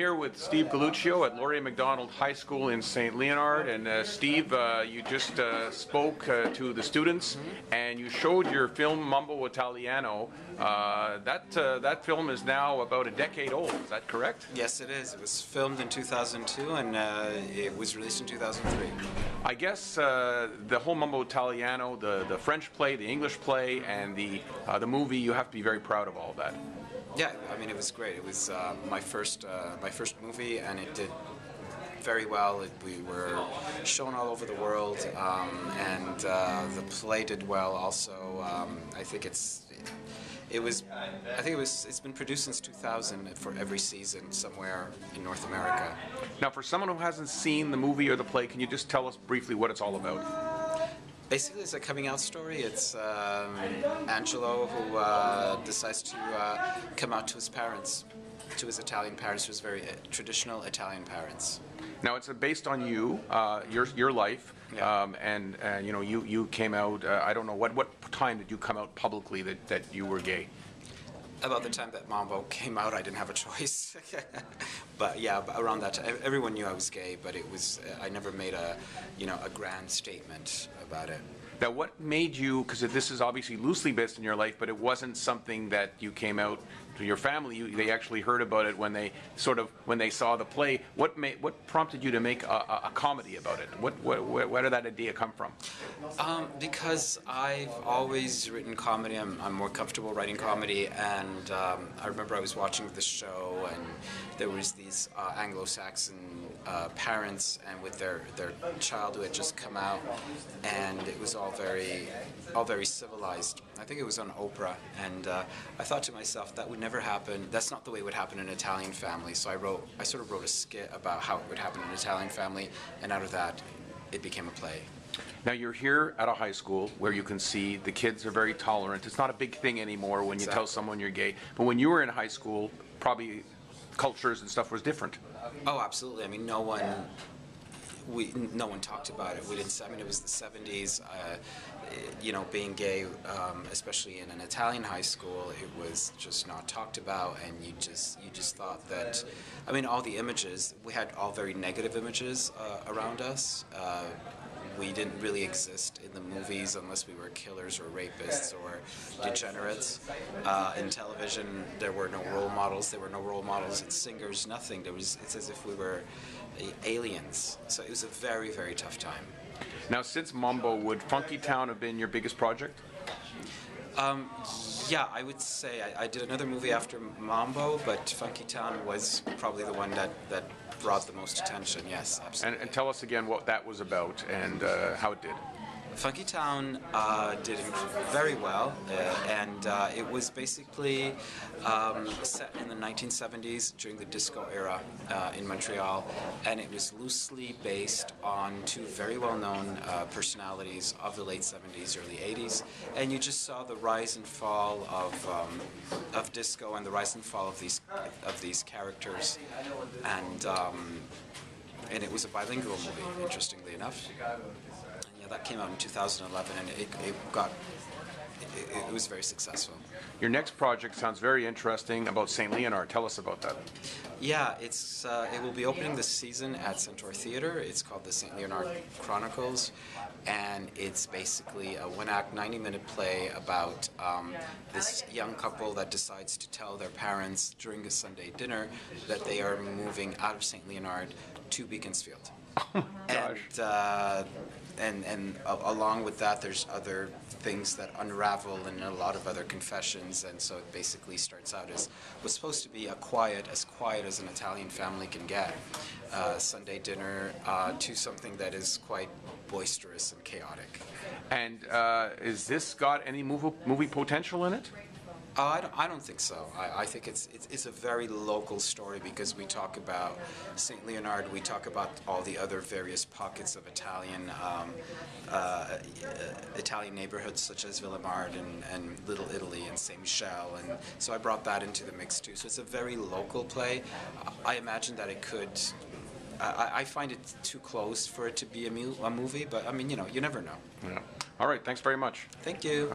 Here with Steve Galluccio at Laurier McDonald High School in St. Leonard, and Steve, you just spoke to the students, and you showed your film Mambo Italiano. That film is now about a decade old. Is that correct? Yes, it is. It was filmed in 2002, and it was released in 2003. I guess the whole Mambo Italiano, the French play, the English play, and the movie, you have to be very proud of all of that. Yeah, I mean, it was great. It was my first movie, and it did very well. We were shown all over the world, and the play did well. Also, I think it's been produced since 2000 for every season somewhere in North America. Now, for someone who hasn't seen the movie or the play, can you just tell us briefly what it's all about? Basically, it's a coming-out story. It's Angelo who decides to come out to his parents, to his Italian parents, who was very traditional Italian parents. Now, it's based on you, your life, Yeah. and you know, you came out. I don't know what time did you come out publicly that you were gay? About the time that Mambo came out, I didn't have a choice. But yeah, around that time, everyone knew I was gay, but it was I never made a grand statement about it. Now, what made you? Because this is obviously loosely based in your life, but it wasn't something that you came out to your family. They actually heard about it when they saw the play. What prompted you to make a comedy about it? Where did that idea come from? Because I've always written comedy. I'm more comfortable writing comedy, and I remember I was watching the show, and there was these Anglo-Saxon parents, and with their child who had just come out, and it was all very civilized. I think it was on Oprah, and I thought to myself, that would never happen. That's not the way it would happen in an Italian family. So I sort of wrote a skit about how it would happen in an Italian family, and out of that, it became a play. Now, you're here at a high school where you can see the kids are very tolerant. It's not a big thing anymore when you tell someone you're gay. But when you were in high school, probably cultures and stuff was different. Oh, absolutely. I mean, no one talked about it. I mean, it was the 70s. Being gay, especially in an Italian high school, it was just not talked about, and you just thought that. I mean, all the images, we had all very negative images around us. We didn't really exist in the movies unless we were killers or rapists or degenerates. In television, there were no role models. There were no role models in singers. Nothing. It's as if we were aliens. So it was a very, very tough time. Now, since Mambo, would Funky Town have been your biggest project? Yeah, I would say I did another movie after Mambo, but Funky Town was probably the one that brought the most attention. Yes, absolutely. And tell us again what that was about and how it did. Funky Town did very well, and it was basically set in the 1970s during the disco era in Montreal, and it was loosely based on two very well-known personalities of the late 70s, early 80s, and you just saw the rise and fall of disco and the rise and fall of these characters, and it was a bilingual movie, interestingly enough. That came out in 2011, and it was very successful. Your next project sounds very interesting about St.Léonard. Tell us about that. Yeah, it will be opening this season at Centaur Theatre. It's called the St.Léonard Chronicles, and it's basically a one-act, 90-minute play about this young couple that decides to tell their parents during a Sunday dinner that they are moving out of St.Léonard to Beaconsfield. Oh my gosh. And along with that, there's other things that unravel and a lot of other confessions, and so it basically starts out as what's supposed to be as quiet as an Italian family can get, Sunday dinner, to something that is quite boisterous and chaotic. And is this got any movie potential in it? I don't think so. I think it's a very local story because we talk about St. Leonard, we talk about all the other various pockets of Italian neighborhoods such as Villamard and Little Italy and Saint Michel, and so I brought that into the mix too. So it's a very local play. I imagine that it could. I find it too close for it to be a movie, but I mean, you never know. Yeah. All right. Thanks very much. Thank you.